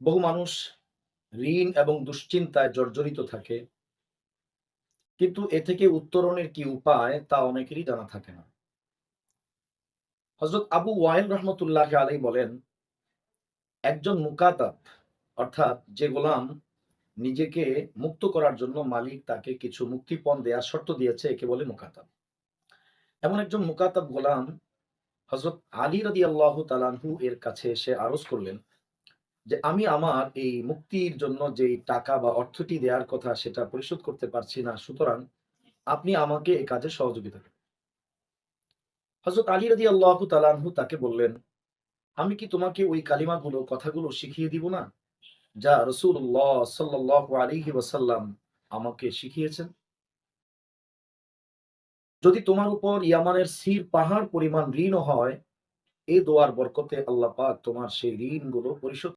বহু মানুষ ঋণ এবং দুশ্চিন্তায় জর্জরিত থাকে, কিন্তু এ থেকে উত্তরণের কি উপায় তা অনেকেরই জানা থাকে না। হযরত আবু ওয়াইল রহমতুল্লাহ আলাইহি বলেন, একজন মুকাতাব অর্থাৎ যে গোলাম নিজেকে মুক্ত করার জন্য মালিক তাকে কিছু মুক্তিপণ দেয়ার শর্ত দিয়েছে, একে বলে মুকাতাব। এমন একজন মুকাতাব গোলাম হযরত আলী রাদিয়াল্লাহু তাআলা আনহু এর কাছে এসে আরজ করলেন যে, আমি আমার এই মুক্তির জন্য যেই টাকা বা অর্থটি দেয়ার কথা সেটা পরিশোধ করতে পারছি না। সুতরাং আপনি আমাকে এ কাজে সহযোগিতা করুন। হযরত আলী রাদিয়াল্লাহু তাআলা আনহু তাকে বললেন, আমি কি তোমাকে ওই কালিমাগুলো কথাগুলো শিখিয়ে দিব না? যা রাসূলুল্লাহ সাল্লাল্লাহু আলাইহি ওয়াসাল্লাম আমাকে শিখিয়েছেন। যদি তোমার উপর ইয়ামানের সির পাহাড় পরিমাণ ঋণও হয়, এ দোয়ার বরকতে আল্লাহ পাক তোমার সেই ঋণগুলো পরিশোধ